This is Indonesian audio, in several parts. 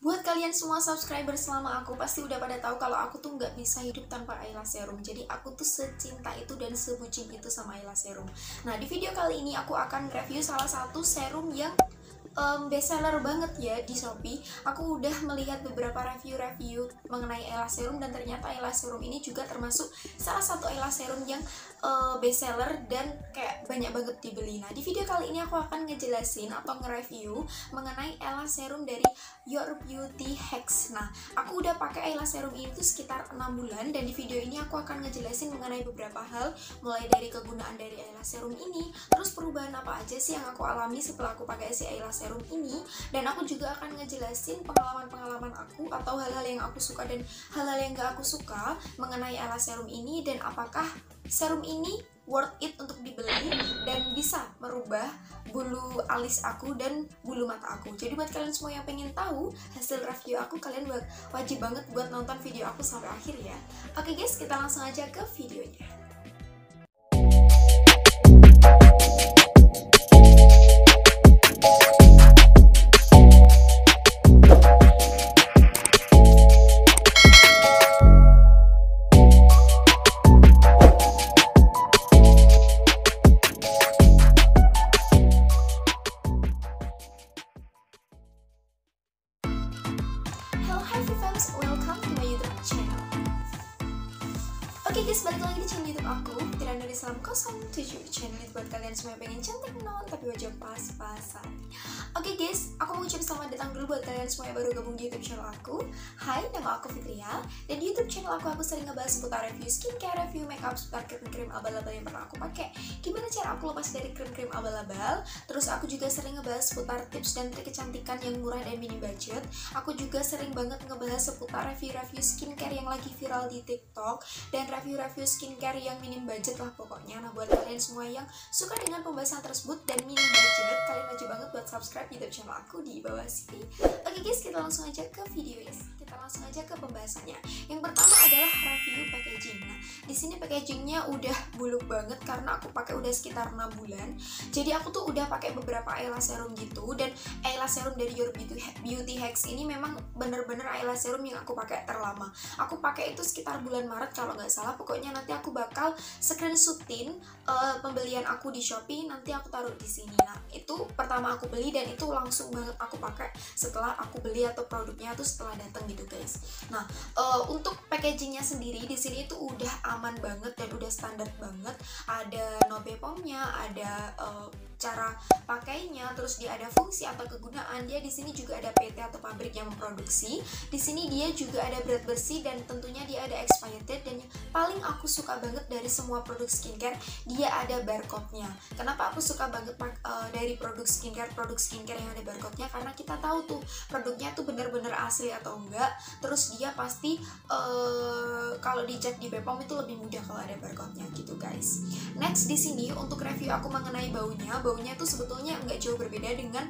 Buat kalian semua subscriber selama aku pasti udah pada tahu kalau aku tuh nggak bisa hidup tanpa Eyelash Serum. Jadi aku tuh secinta itu dan sebucin itu sama Eyelash Serum. Nah, di video kali ini aku akan review salah satu serum yang best seller banget ya di Shopee. Aku udah melihat beberapa review-review mengenai Eyelash Serum dan ternyata Eyelash Serum ini juga termasuk salah satu Eyelash Serum yang best seller dan kayak banyak banget dibeli. Nah, di video kali ini aku akan ngejelasin atau nge-review mengenai Eyelash Serum dari Your Beauty Hacks. Nah, aku udah pakai Eyelash Serum ini tuh sekitar 6 bulan dan di video ini aku akan ngejelasin mengenai beberapa hal, mulai dari kegunaan dari Eyelash Serum ini, terus perubahan apa aja sih yang aku alami setelah aku pakai si Eyelash Serum ini, dan aku juga akan ngejelasin pengalaman-pengalaman aku atau hal-hal yang aku suka dan hal-hal yang gak aku suka mengenai Eyelash Serum ini, dan apakah serum ini worth it untuk dibeli dan bisa merubah bulu alis aku dan bulu mata aku. Jadi buat kalian semua yang pengen tahu hasil review aku, kalian wajib banget buat nonton video aku sampai akhir ya. Oke guys, kita langsung aja ke videonya. Welcome to my YouTube channel. Oke guys, balik lagi di channel YouTube aku, tidak dari salam 07 channel itu buat kalian semua yang pengen cantik non tapi wajah pas-pasan. Oke guys, aku mau ucap selamat datang dulu buat kalian semua yang baru gabung di YouTube channel aku. Hai, nama aku Fitria, dan di YouTube channel aku sering ngebahas seputar review skincare, review makeup, seputar krim-krim abal-abal yang pernah aku pakai, gimana cara aku lepas dari krim-krim abal-abal. Terus aku juga sering ngebahas seputar tips dan trik kecantikan yang murah dan minim budget. Aku juga sering banget ngebahas seputar review-review skincare yang lagi viral di TikTok dan review-review skincare yang minim budget lah pokoknya. Nah, buat kalian semua yang suka dengan pembahasan tersebut dan minim budget, kalian wajib banget buat subscribe YouTube channel aku di bawah sini. Oke guys, kita langsung aja ke video guys. Kita langsung aja ke pembahasannya. Yang pertama adalah review packaging. Nah, di sini packagingnya udah buluk banget karena aku pakai udah sekitar 6 bulan. Jadi aku tuh udah pakai beberapa eyelash serum gitu, dan eyelash serum dari Your Beauty Hacks ini memang bener-bener eyelash serum yang aku pakai terlama. Aku pakai itu sekitar bulan Maret kalau nggak salah. Pokoknya nanti aku bakal screenshotin pembelian aku di Shopee, nanti aku taruh di sini. Nah, itu pertama aku beli dan itu langsung banget aku pakai setelah aku beli atau produknya tuh setelah datang gitu guys. Nah, untuk packagingnya sendiri di sini itu udah aman banget dan udah standar banget. Ada no BPOM-nya, ada cara pakainya, terus dia ada fungsi atau kegunaan. Dia di sini juga ada PT atau pabrik yang memproduksi. Di sini dia juga ada berat bersih dan tentunya dia ada expired date, dan yang paling aku suka banget dari semua produk skincare, dia ada barcode-nya. Kenapa aku suka banget dari produk skincare yang ada barcode-nya? Karena kita tahu tuh produknya tuh bener-bener asli atau enggak. Terus dia pasti kalau dicek di BPOM itu lebih mudah kalau ada barcode-nya gitu guys. Next, di sini untuk review aku mengenai baunya tuh sebetulnya nggak jauh berbeda dengan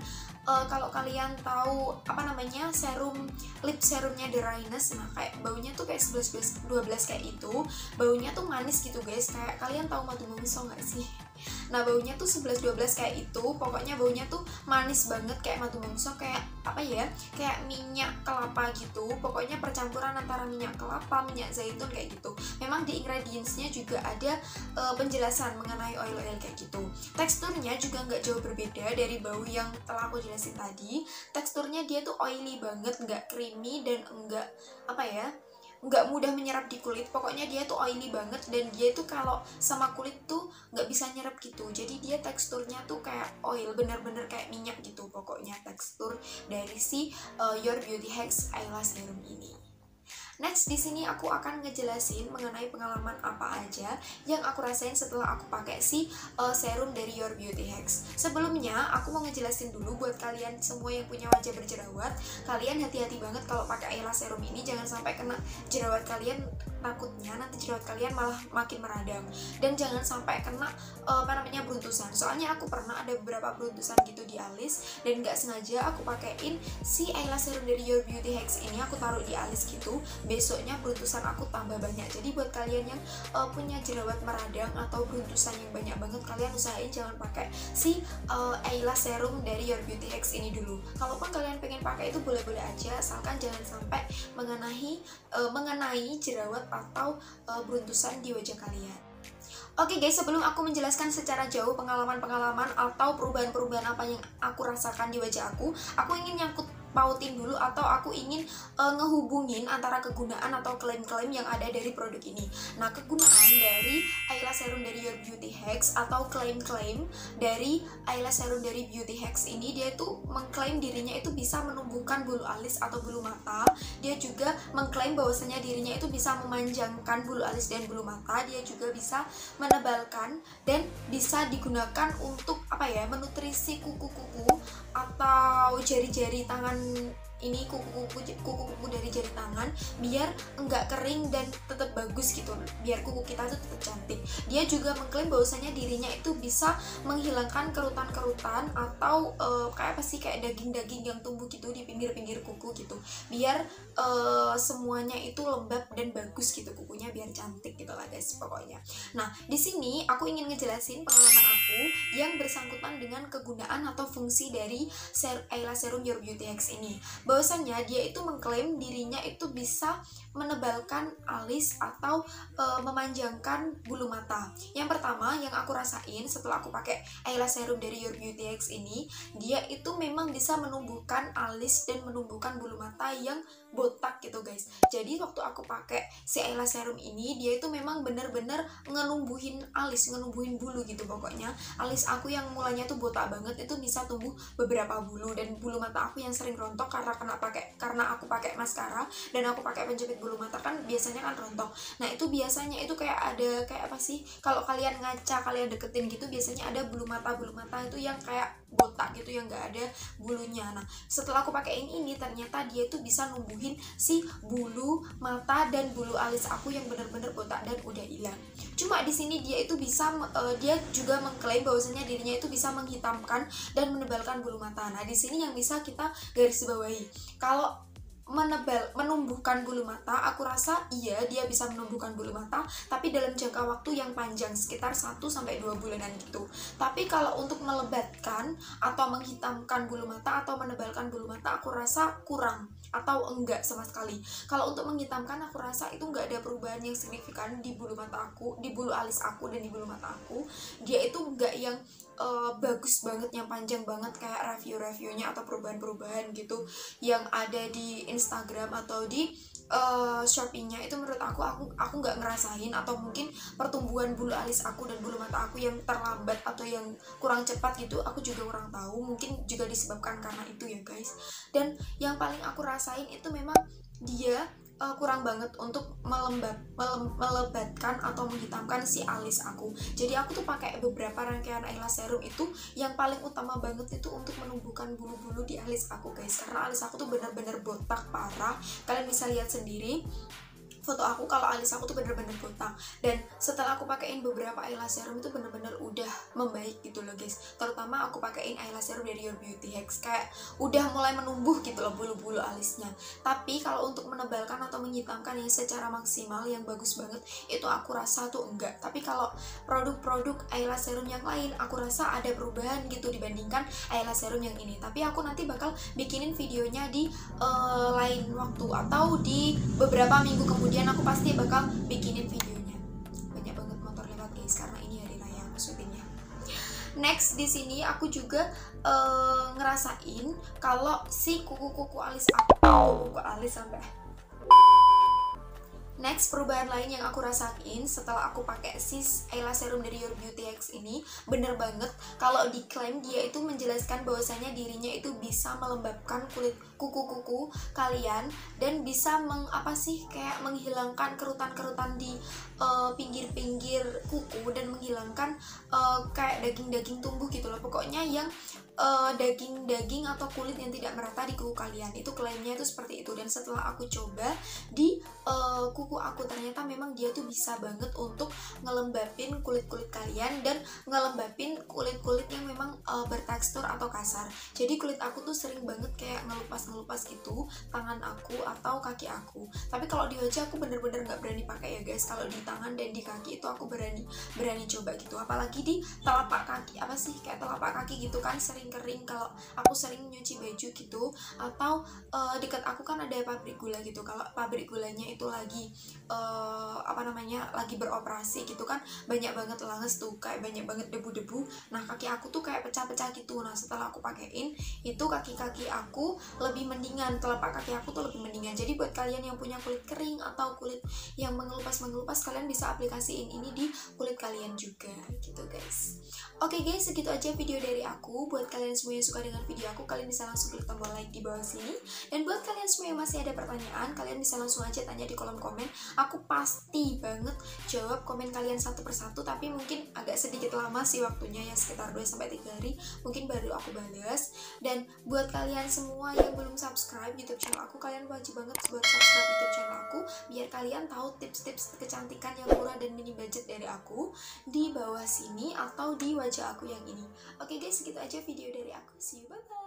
kalau kalian tahu apa namanya lip serumnya Dryness. Nah, kayak baunya tuh kayak 11-12 kayak itu. Baunya tuh manis gitu guys, kayak kalian tahu madu mongso nggak sih? Nah, baunya tuh 11-12 kayak itu. Pokoknya baunya tuh manis banget kayak madu mongso, kayak apa ya, kayak minyak kelapa gitu. Pokoknya percampuran antara minyak kelapa, minyak zaitun kayak gitu. Memang di ingredientsnya juga ada penjelasan mengenai oil-oil kayak gitu. Teksturnya juga nggak jauh berbeda dari bau yang telah aku jelasin tadi. Teksturnya dia tuh oily banget, nggak creamy dan enggak apa ya, nggak mudah menyerap di kulit. Pokoknya dia tuh oily banget dan dia tuh kalau sama kulit tuh nggak bisa nyerap gitu. Jadi dia teksturnya tuh kayak oil, bener-bener kayak minyak gitu. Pokoknya tekstur dari si Your Beauty Hacks Eyelash Serum ini. Next, di sini aku akan ngejelasin mengenai pengalaman apa aja yang aku rasain setelah aku pakai si serum dari Your Beauty Hacks. Sebelumnya, aku mau ngejelasin dulu buat kalian semua yang punya wajah berjerawat, kalian hati-hati banget kalau pakai eyelash serum ini, jangan sampai kena jerawat kalian takutnya nanti jerawat kalian malah makin meradang dan jangan sampai kena bruntusan. Soalnya aku pernah ada beberapa bruntusan gitu di alis dan nggak sengaja aku pakein si eyelash serum dari Your Beauty Hacks ini, aku taruh di alis gitu, besoknya bruntusan aku tambah banyak. Jadi buat kalian yang punya jerawat meradang atau bruntusan yang banyak banget, kalian usahain jangan pakai si eyelash serum dari Your Beauty Hacks ini dulu. Kalaupun kalian pengen pakai itu boleh-boleh aja, asalkan jangan sampai mengenai jerawat atau bruntusan di wajah kalian. Oke guys, sebelum aku menjelaskan secara jauh pengalaman-pengalaman atau perubahan-perubahan apa yang aku rasakan di wajah aku ingin nyangkut pautin dulu atau aku ingin ngehubungin antara kegunaan atau klaim-klaim yang ada dari produk ini. Nah, kegunaan dari eyelash serum dari Your Beauty Hacks atau klaim-klaim dari eyelash serum dari Beauty Hacks ini, dia itu mengklaim dirinya itu bisa menumbuhkan bulu alis atau bulu mata. Dia juga mengklaim bahwasanya dirinya itu bisa memanjangkan bulu alis dan bulu mata. Dia juga bisa menebalkan dan bisa digunakan untuk menutrisi kuku-kuku atau jari-jari tangan ini, kuku-kuku dari jari tangan, biar enggak kering dan tetap bagus gitu, biar kuku kita tuh tetap cantik. Dia juga mengklaim bahwasanya dirinya itu bisa menghilangkan kerutan-kerutan atau kayak daging-daging yang tumbuh gitu di pinggir-pinggir kuku gitu, biar semuanya itu lembab dan bagus gitu kukunya, biar cantik gitu lah guys pokoknya. Nah, di sini aku ingin ngejelasin pengalaman aku yang bersangkutan dengan kegunaan atau fungsi dari eyelash serum Your Beauty Hacks ini. Bahwasanya dia itu mengklaim dirinya itu bisa menebalkan alis atau memanjangkan bulu mata. Yang pertama yang aku rasain setelah aku pakai eyelash serum dari Your Beauty Hacks ini, dia itu memang bisa menumbuhkan alis dan menumbuhkan bulu mata yang botak gitu guys. Jadi waktu aku pakai si eyelash serum ini, dia itu memang bener-bener ngenumbuhin alis, ngenumbuhin bulu gitu pokoknya. Alis aku yang mulanya tuh botak banget itu bisa tumbuh beberapa bulu, dan bulu mata aku yang sering rontok karena aku pakai maskara dan aku pakai penjepit bulu mata kan biasanya kan rontok. Nah, itu biasanya itu kayak ada kalau kalian ngaca, kalian deketin gitu, biasanya ada bulu mata itu yang kayak botak gitu, yang nggak ada bulunya. Nah, setelah aku pakein ini, ternyata dia tuh bisa numbuhin si bulu mata dan bulu alis aku yang bener-bener botak dan udah hilang. Cuma di sini dia itu bisa dia juga mengklaim bahwasanya dirinya itu bisa menghitamkan dan menebalkan bulu mata. Nah, di sini yang bisa kita garis bawahi, kalau menumbuhkan bulu mata, aku rasa iya dia bisa menumbuhkan bulu mata, tapi dalam jangka waktu yang panjang, sekitar 1-2 bulanan gitu. Tapi kalau untuk melebatkan atau menghitamkan bulu mata atau menebalkan bulu mata, aku rasa kurang atau enggak sama sekali. Kalau untuk menghitamkan, aku rasa itu enggak ada perubahan yang signifikan di bulu mata aku, di bulu alis aku dan di bulu mata aku. Dia itu enggak yang bagus banget, yang panjang banget kayak review-reviewnya atau perubahan-perubahan gitu yang ada di Instagram atau di Shopee-nya. Itu menurut aku nggak ngerasain, atau mungkin pertumbuhan bulu alis aku dan bulu mata aku yang terlambat atau yang kurang cepat gitu, aku juga kurang tahu. Mungkin juga disebabkan karena itu ya guys. Dan yang paling aku rasain itu memang dia kurang banget untuk melebatkan atau menghitamkan si alis aku. Jadi aku tuh pakai beberapa rangkaian eyelash serum itu, yang paling utama banget itu untuk menumbuhkan bulu-bulu di alis aku guys, karena alis aku tuh bener-bener botak parah. Kalian bisa lihat sendiri foto aku kalau alis aku tuh bener-bener botak. Dan setelah aku pakein beberapa eyelash serum itu bener-bener udah membaik gitu loh guys. Terutama aku pakein eyelash serum dari Your Beauty Hacks, kayak udah mulai menumbuh gitu loh bulu-bulu alisnya. Tapi kalau untuk menebalkan atau menghitamkan yang secara maksimal yang bagus banget, itu aku rasa tuh enggak. Tapi kalau produk-produk eyelash serum yang lain, aku rasa ada perubahan gitu dibandingkan eyelash serum yang ini. Tapi aku nanti bakal bikinin videonya di lain waktu atau di beberapa minggu kemudian aku pasti bakal bikinin videonya. Banyak banget motor lewat guys, karena ini hari raya aku syutingnya. Next, di sini aku juga ngerasain kalau si kuku-kuku alis aku, Next, perubahan lain yang aku rasain setelah aku pakai sis eyelash serum dari Your Beauty Hacks ini, bener banget kalau diklaim dia itu menjelaskan bahwasanya dirinya itu bisa melembabkan kulit kuku-kuku kalian dan bisa menghilangkan kerutan-kerutan di pinggir-pinggir kuku dan menghilangkan kayak daging-daging tumbuh gitu loh. Pokoknya yang daging-daging atau kulit yang tidak merata di kuku kalian. Itu klaimnya itu seperti itu. Dan setelah aku coba di kuku aku, ternyata memang dia tuh bisa banget untuk ngelembapin kulit-kulit kalian dan ngelembapin kulit-kulit yang memang bertekstur atau kasar. Jadi kulit aku tuh sering banget kayak ngelupas gitu tangan aku atau kaki aku. Tapi kalau di wajah aku bener-bener nggak berani pakai ya guys. Kalau di tangan dan di kaki itu aku berani coba gitu. Apalagi di telapak kaki, apa sih, kayak telapak kaki gitu kan sering kering kalau aku sering nyuci baju gitu. Atau dekat aku kan ada pabrik gula gitu. Kalau pabrik gulanya itu lagi lagi beroperasi gitu kan, banyak banget langes tuh, kayak banyak banget debu-debu. Nah kaki aku tuh kayak pecah-pecah gitu. Nah setelah aku pakein itu, kaki-kaki aku lebih mendingan, telapak kaki aku tuh lebih mendingan. Jadi buat kalian yang punya kulit kering atau kulit yang mengelupas, kalian bisa aplikasiin ini di kulit kalian juga gitu guys. Oke guys, segitu aja video dari aku. Buat kalian semua yang suka dengan video aku, kalian bisa langsung klik tombol like di bawah sini. Dan buat kalian semua yang masih ada pertanyaan, kalian bisa langsung aja tanya di kolom komen. Aku pasti banget jawab komen kalian satu persatu, tapi mungkin agak sedikit lama sih waktunya ya, sekitar 2-3 hari mungkin baru aku balas. Dan buat kalian semua yang belum subscribe YouTube channel aku, kalian wajib banget buat subscribe YouTube channel aku biar kalian tahu tips-tips kecantikan yang murah dan mini budget dari aku di bawah sini atau di wajah aku yang ini. Oke guys, segitu aja video dari aku. See you, bye bye.